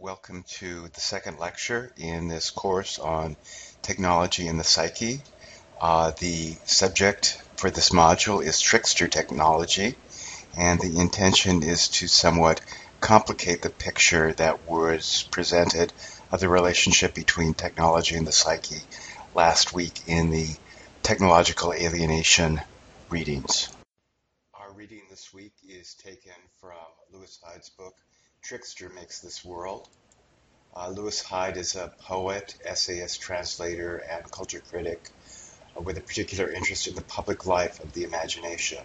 Welcome to the second lecture in this course on technology and the psyche. The subject for this module is trickster technology, and the intention is to somewhat complicate the picture that was presented of the relationship between technology and the psyche last week in the technological alienation readings. Our reading this week is taken from Lewis Hyde's book, Trickster Makes This World. Lewis Hyde is a poet, essayist, translator, and culture critic with a particular interest in the public life of the imagination.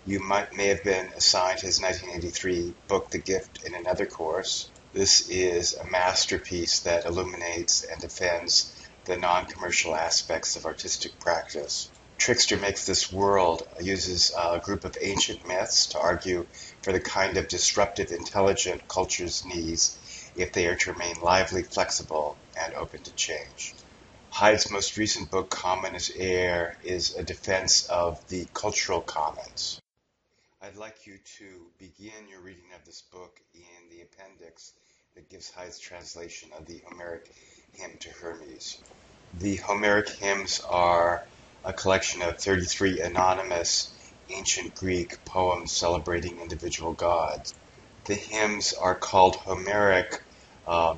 You may have been assigned his 1983 book, The Gift, in another course. This is a masterpiece that illuminates and defends the non-commercial aspects of artistic practice. Trickster Makes This World uses a group of ancient myths to argue for the kind of disruptive, intelligent culture's needs if they are to remain lively, flexible, and open to change. Hyde's most recent book, Common as Air, is a defense of the cultural commons. I'd like you to begin your reading of this book in the appendix that gives Hyde's translation of the Homeric hymn to Hermes. The Homeric hymns are a collection of 33 anonymous ancient Greek poems celebrating individual gods. The hymns are called Homeric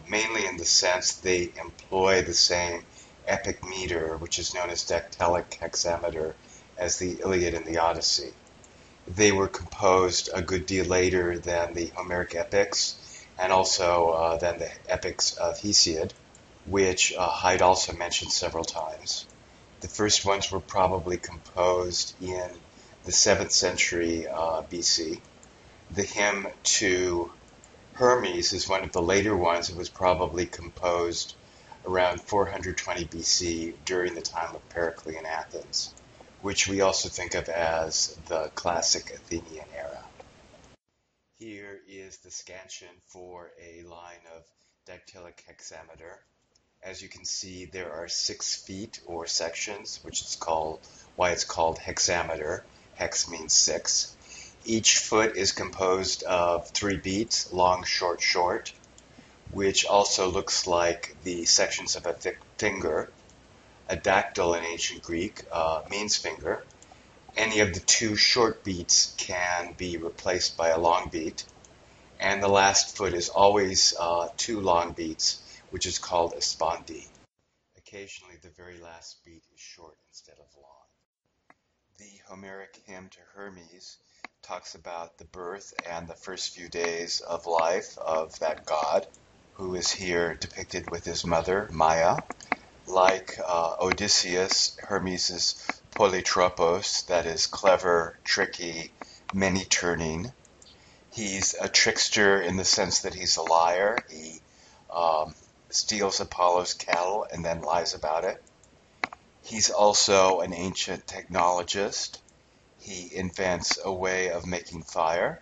mainly in the sense they employ the same epic meter, which is known as dactylic hexameter, as the Iliad and the Odyssey. They were composed a good deal later than the Homeric epics, and also than the epics of Hesiod, which Hyde also mentioned several times. The first ones were probably composed in the 7th century BC. The hymn to Hermes is one of the later ones. It was probably composed around 420 BC during the time of Pericles in Athens, which we also think of as the classic Athenian era. Here is the scansion for a line of dactylic hexameter. As you can see, there are 6 feet or sections, which is why it's called hexameter. Hex means 6. Each foot is composed of 3 beats, long, short, short, which also looks like the sections of a thick finger. A dactyl in ancient Greek means finger. Any of the 2 short beats can be replaced by a long beat, and the last foot is always 2 long beats, which is called a spondee. Occasionally, the very last beat is short instead of long. The Homeric hymn to Hermes talks about the birth and the first few days of life of that god, who is here depicted with his mother, Maia. Like Odysseus, Hermes is polytropos, that is clever, tricky, many-turning. He's a trickster in the sense that he's a liar. He steals Apollo's cattle and then lies about it. He's also an ancient technologist. He invents a way of making fire,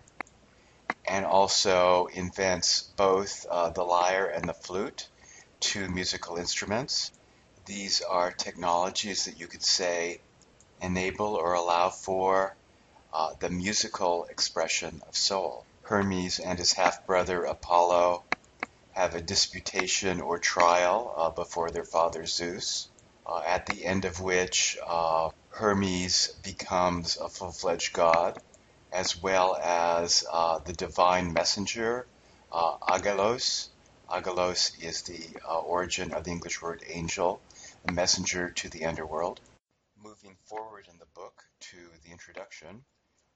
and also invents both the lyre and the flute, 2 musical instruments. These are technologies that you could say enable or allow for the musical expression of soul. Hermes and his half-brother Apollo have a disputation or trial before their father Zeus, at the end of which Hermes becomes a full-fledged god, as well as the divine messenger, Agalos. Agalos is the origin of the English word angel, a messenger to the underworld. Moving forward in the book to the introduction,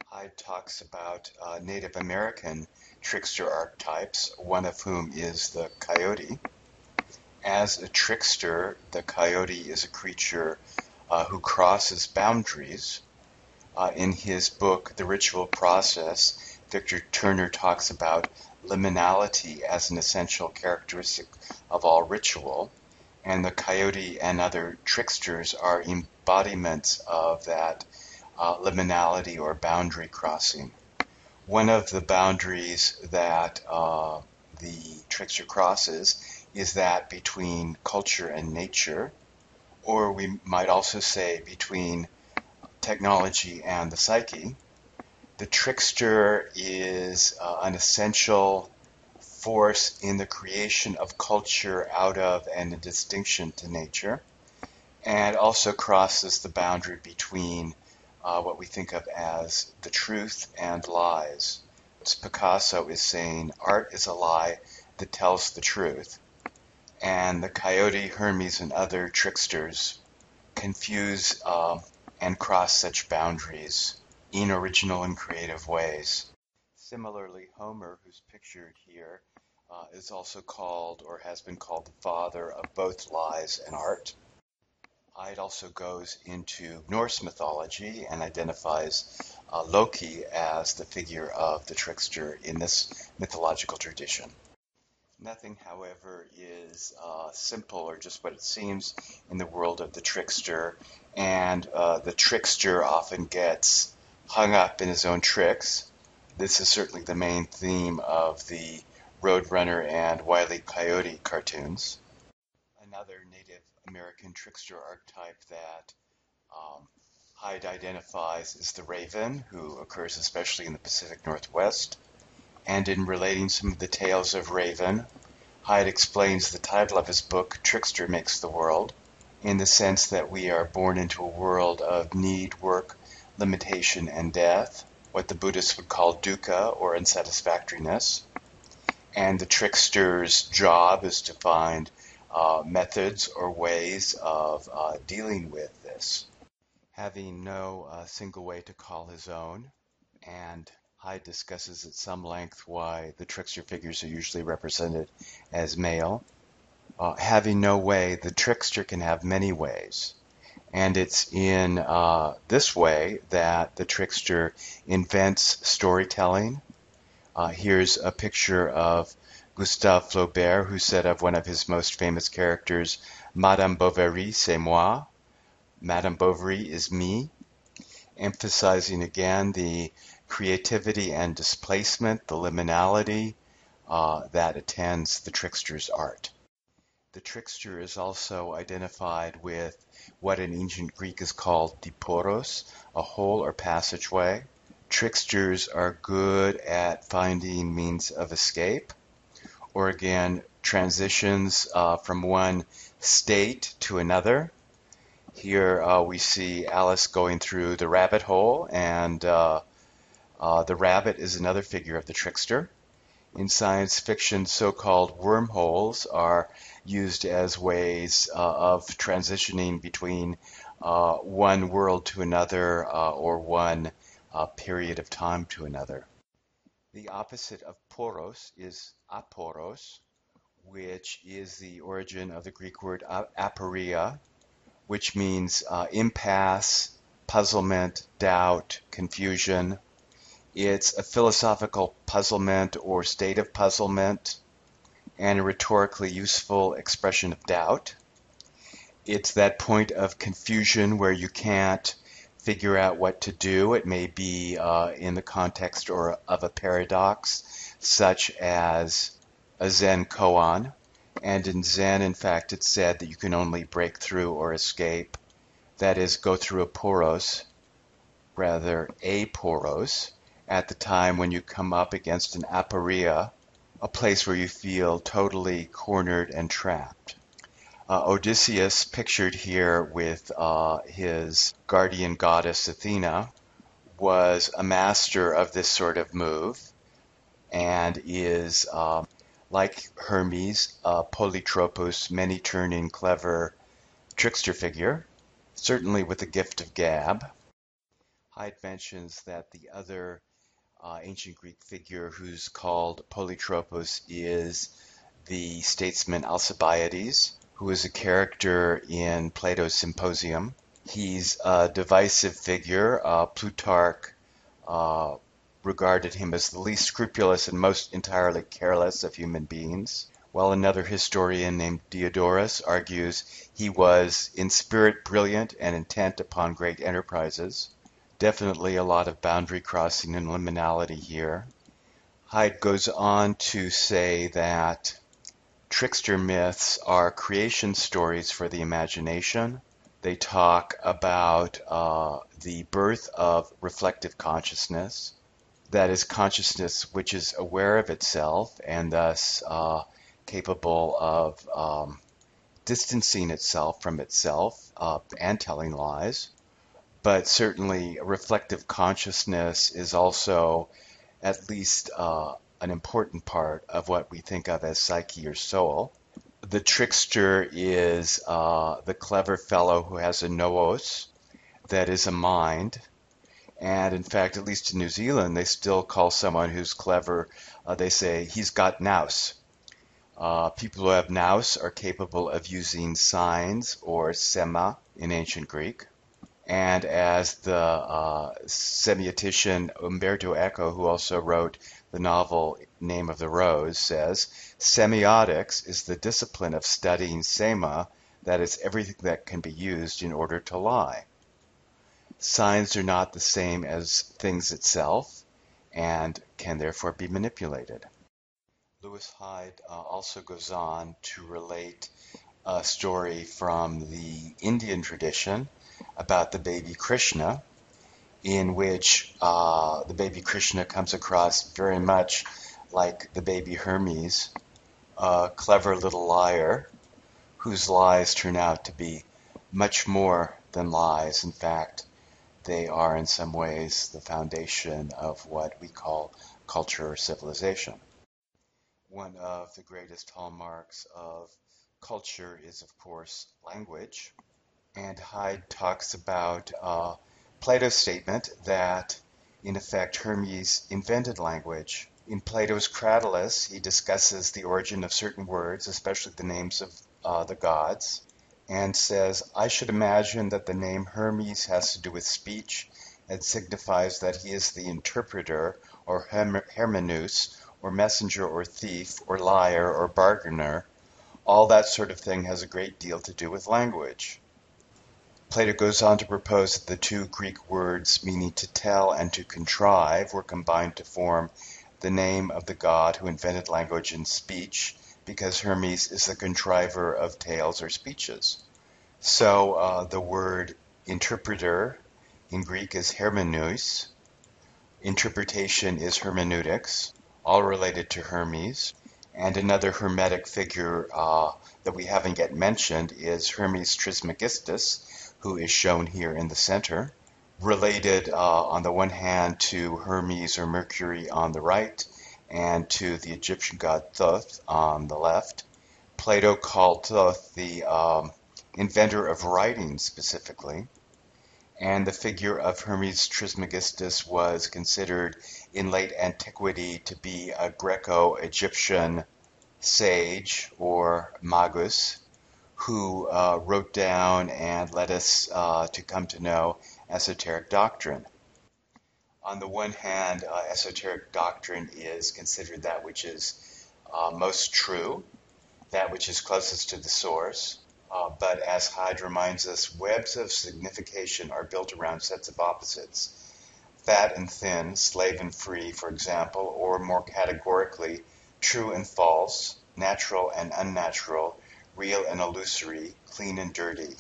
Hyde talks about Native American trickster archetypes, one of whom is the coyote. As a trickster, the coyote is a creature who crosses boundaries. In his book, The Ritual Process, Victor Turner talks about liminality as an essential characteristic of all ritual, and the coyote and other tricksters are embodiments of that liminality or boundary crossing. One of the boundaries that the trickster crosses is that between culture and nature, or we might also say between technology and the psyche. The trickster is an essential force in the creation of culture out of and a distinction to nature, and also crosses the boundary between what we think of as the truth and lies. Picasso is saying art is a lie that tells the truth, and the coyote, Hermes, and other tricksters confuse and cross such boundaries in original and creative ways. Similarly, Homer, who's pictured here, is also called or has been called the father of both lies and art. It also goes into Norse mythology and identifies Loki as the figure of the trickster in this mythological tradition. Nothing, however, is simple or just what it seems in the world of the trickster, and the trickster often gets hung up in his own tricks. This is certainly the main theme of the Roadrunner and Wile E. Coyote cartoons. Another Native American trickster archetype that Hyde identifies is the raven, who occurs especially in the Pacific Northwest. And in relating some of the tales of Raven, Hyde explains the title of his book, Trickster Makes the World, in the sense that we are born into a world of need, work, limitation, and death, what the Buddhists would call dukkha, or unsatisfactoriness. And the trickster's job is to find methods or ways of dealing with this. Having no single way to call his own, and Hyde discusses at some length why the trickster figures are usually represented as male. Having no way, the trickster can have many ways. And it's in this way that the trickster invents storytelling. Here's a picture of Gustave Flaubert, who said of one of his most famous characters, Madame Bovary, c'est moi. Madame Bovary is me, emphasizing again the creativity and displacement, the liminality that attends the trickster's art. The trickster is also identified with what in ancient Greek is called diporos, a hole or passageway. Tricksters are good at finding means of escape, or again, transitions from one state to another. Here we see Alice going through the rabbit hole, and the rabbit is another figure of the trickster. In science fiction, so-called wormholes are used as ways of transitioning between one world to another or one period of time to another. The opposite of poros is aporos, which is the origin of the Greek word aporia, which means impasse, puzzlement, doubt, confusion. It's a philosophical puzzlement or state of puzzlement and a rhetorically useful expression of doubt. It's that point of confusion where you can't figure out what to do. It may be in the context or of a paradox, such as a Zen koan. And in Zen, in fact, it's said that you can only break through or escape, that is, go through a poros, rather aporos, at the time when you come up against an aporia, a place where you feel totally cornered and trapped. Odysseus, pictured here with his guardian goddess Athena, was a master of this sort of move and is, like Hermes, a polytropos, many-turning, clever trickster figure, certainly with the gift of gab. Hyde mentions that the other ancient Greek figure who's called Polytropos is the statesman Alcibiades, who is a character in Plato's Symposium. He's a divisive figure. Plutarch regarded him as the least scrupulous and most entirely careless of human beings, while another historian named Diodorus argues he was in spirit brilliant and intent upon great enterprises. Definitely a lot of boundary crossing and liminality here. Hyde goes on to say that trickster myths are creation stories for the imagination. They talk about the birth of reflective consciousness, that is consciousness which is aware of itself and thus capable of distancing itself from itself and telling lies. But certainly, reflective consciousness is also at least an important part of what we think of as psyche or soul. The trickster is the clever fellow who has a nous, that is a mind. And in fact, at least in New Zealand, they still call someone who's clever, they say, he's got nous. People who have nous are capable of using signs or sema in ancient Greek. And as the semiotician Umberto Eco, who also wrote the novel Name of the Rose, says, semiotics is the discipline of studying sema, that is, everything that can be used in order to lie. Signs are not the same as things itself and can therefore be manipulated. Lewis Hyde also goes on to relate a story from the Indian tradition about the baby Krishna, in which the baby Krishna comes across very much like the baby Hermes, a clever little liar whose lies turn out to be much more than lies. In fact, they are in some ways the foundation of what we call culture or civilization. One of the greatest hallmarks of culture is, of course, language. And Hyde talks about Plato's statement that, in effect, Hermes invented language. In Plato's Cratylus, he discusses the origin of certain words, especially the names of the gods, and says, I should imagine that the name Hermes has to do with speech and signifies that he is the interpreter, or hermenus, or messenger, or thief, or liar, or bargainer. All that sort of thing has a great deal to do with language. Plato goes on to propose that the two Greek words meaning to tell and to contrive were combined to form the name of the god who invented language and speech, because Hermes is the contriver of tales or speeches. So the word interpreter in Greek is hermenous, interpretation is hermeneutics, all related to Hermes. And another Hermetic figure that we haven't yet mentioned is Hermes Trismegistus, who is shown here in the center, related on the one hand to Hermes or Mercury on the right and to the Egyptian god Thoth on the left. Plato called Thoth the inventor of writing specifically, and the figure of Hermes Trismegistus was considered in late antiquity to be a Greco-Egyptian sage or magus who wrote down and led us to come to know esoteric doctrine. On the one hand, esoteric doctrine is considered that which is most true, that which is closest to the source. But as Hyde reminds us, webs of signification are built around sets of opposites. Fat and thin, slave and free, for example, or more categorically, true and false, natural and unnatural, real and illusory, clean and dirty.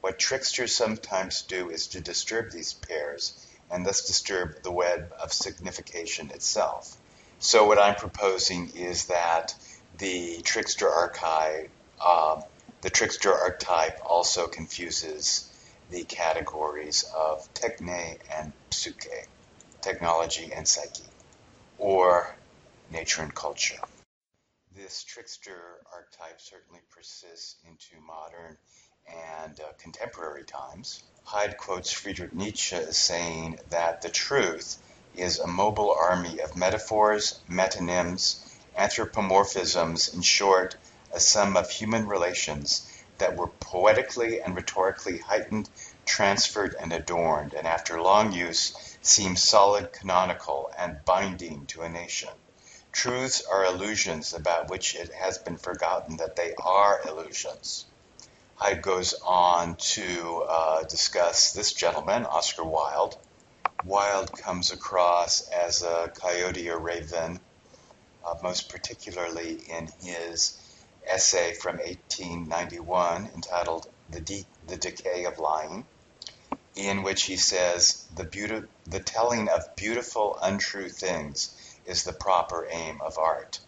What tricksters sometimes do is to disturb these pairs, and thus disturb the web of signification itself. So what I'm proposing is that the trickster archetype also confuses the categories of techne and psyche, technology and psyche, or nature and culture. This trickster archetype certainly persists into modern and contemporary times. Hyde quotes Friedrich Nietzsche as saying that the truth is a mobile army of metaphors, metonyms, anthropomorphisms, in short, a sum of human relations that were poetically and rhetorically heightened, transferred, and adorned, and after long use seem solid, canonical, and binding to a nation. Truths are illusions about which it has been forgotten that they are illusions. Hyde goes on to discuss this gentleman, Oscar Wilde. Wilde comes across as a coyote or raven, most particularly in his essay from 1891 entitled The Decay of Lying. in which he says, the telling of beautiful, untrue things is the proper aim of art.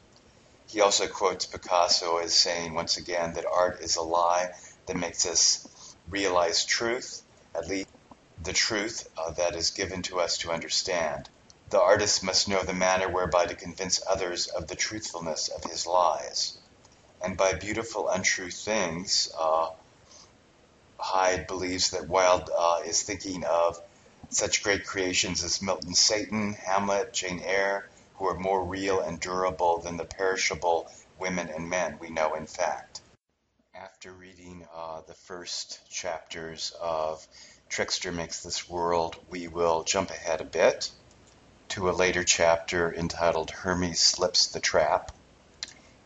He also quotes Picasso as saying, once again, that art is a lie that makes us realize truth, at least the truth that is given to us to understand. The artist must know the manner whereby to convince others of the truthfulness of his lies. And by beautiful, untrue things, Hyde believes that Wilde is thinking of such great creations as Milton's Satan, Hamlet, Jane Eyre, who are more real and durable than the perishable women and men we know in fact. After reading the first chapters of Trickster Makes This World, we will jump ahead a bit to a later chapter entitled Hermes Slips the Trap.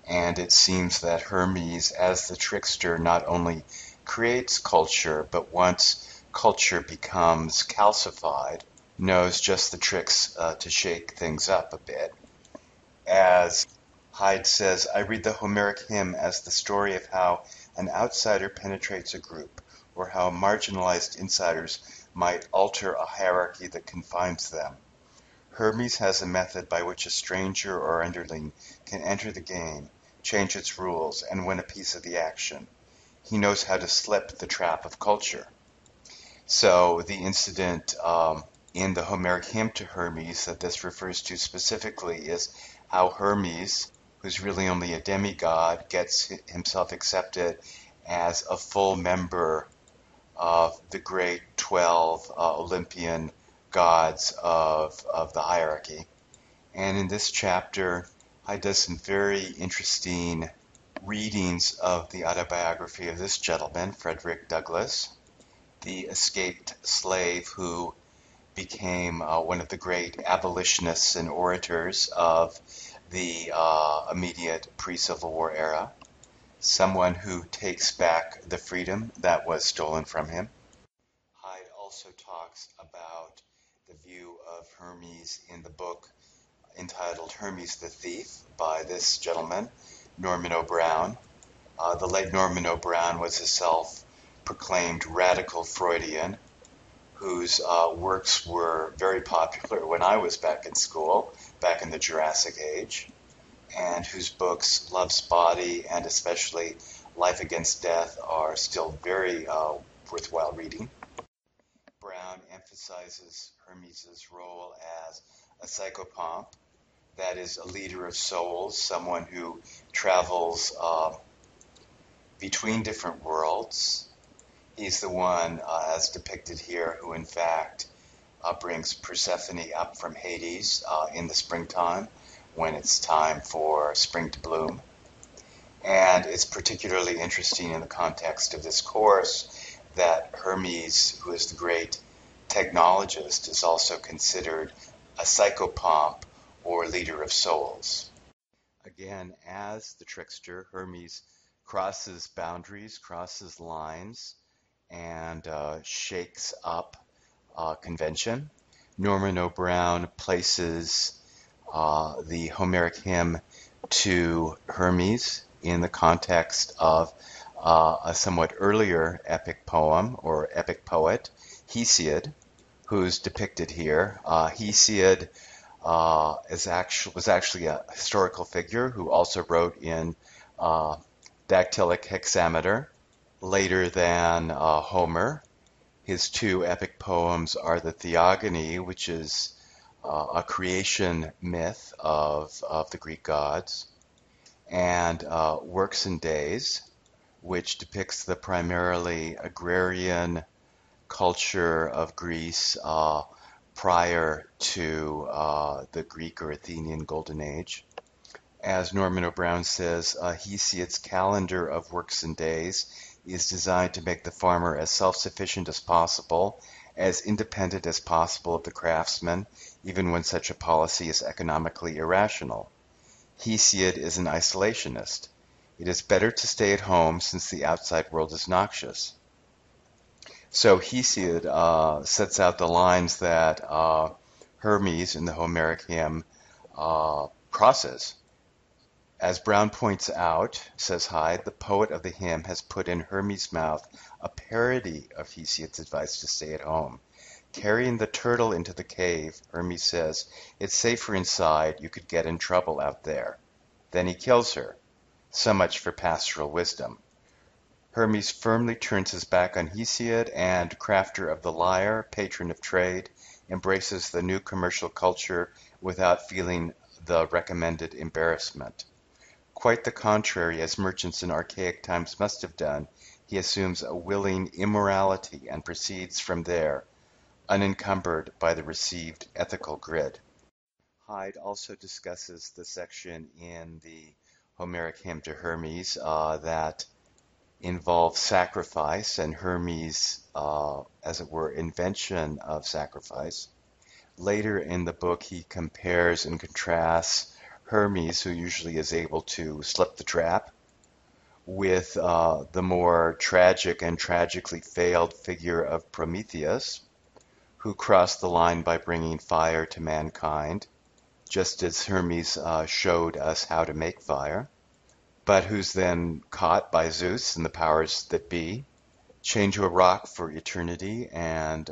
And it seems that Hermes, as the trickster, not only creates culture, but once culture becomes calcified, knows just the tricks to shake things up a bit. As Hyde says, I read the Homeric hymn as the story of how an outsider penetrates a group, or how marginalized insiders might alter a hierarchy that confines them. Hermes has a method by which a stranger or underling can enter the game, change its rules, and win a piece of the action. He knows how to slip the trap of culture. So the incident in the Homeric hymn to Hermes that this refers to specifically is how Hermes, who's really only a demigod, gets himself accepted as a full member of the great 12 Olympian gods of the hierarchy. And in this chapter, I does some very interesting readings of the autobiography of this gentleman, Frederick Douglass, the escaped slave who became one of the great abolitionists and orators of the immediate pre-Civil War era, someone who takes back the freedom that was stolen from him. Hyde also talks about the view of Hermes in the book entitled Hermes the Thief by this gentleman, Norman O. Brown. The late Norman O. Brown was a self-proclaimed radical Freudian whose works were very popular when I was back in school, back in the Jurassic Age, and whose books, Love's Body and especially Life Against Death, are still very worthwhile reading. Brown emphasizes Hermes' role as a psychopomp, that is, a leader of souls, someone who travels between different worlds. He's the one, as depicted here, who in fact brings Persephone up from Hades in the springtime when it's time for spring to bloom. And it's particularly interesting in the context of this course that Hermes, who is the great technologist, is also considered a psychopomp or leader of souls. Again, as the trickster, Hermes crosses boundaries, crosses lines, and shakes up convention. Norman O. Brown places the Homeric hymn to Hermes in the context of a somewhat earlier epic poem or epic poet, Hesiod, who's depicted here. Hesiod was actually a historical figure who also wrote in dactylic hexameter later than Homer. His two epic poems are the Theogony, which is a creation myth of the Greek gods, and Works and Days, which depicts the primarily agrarian culture of Greece prior to the Greek or Athenian Golden Age. As Norman O. Brown says, Hesiod's calendar of works and days is designed to make the farmer as self-sufficient as possible, as independent as possible of the craftsman, even when such a policy is economically irrational. Hesiod is an isolationist. It is better to stay at home since the outside world is noxious. So Hesiod sets out the lines that Hermes in the Homeric hymn crosses As Brown points out, says Hyde, the poet of the hymn has put in Hermes' mouth a parody of Hesiod's advice to stay at home. Carrying the turtle into the cave, Hermes says, "It's safer inside, you could get in trouble out there." Then he kills her. So much for pastoral wisdom. Hermes firmly turns his back on Hesiod and, crafter of the lyre, patron of trade, embraces the new commercial culture without feeling the recommended embarrassment. Quite the contrary, as merchants in archaic times must have done, he assumes a willing immorality and proceeds from there, unencumbered by the received ethical grid. Hyde also discusses the section in the Homeric hymn to Hermes that involves sacrifice and Hermes, as it were, invention of sacrifice. Later in the book, he compares and contrasts Hermes, who usually is able to slip the trap, with the more tragic and tragically failed figure of Prometheus, who crossed the line by bringing fire to mankind, just as Hermes showed us how to make fire, but who's then caught by Zeus and the powers that be, chained to a rock for eternity, and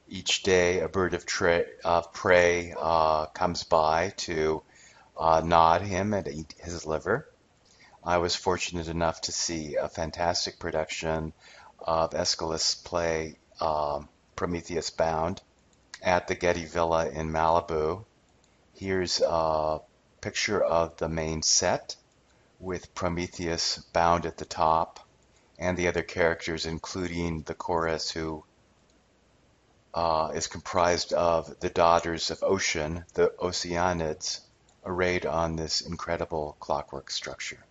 each day a bird of prey comes by to nod him and eat his liver. I was fortunate enough to see a fantastic production of Aeschylus' play Prometheus Bound at the Getty Villa in Malibu. Here's a picture of the main set with Prometheus bound at the top and the other characters, including the chorus, who is comprised of the daughters of Ocean, the Oceanids, arrayed on this incredible clockwork structure.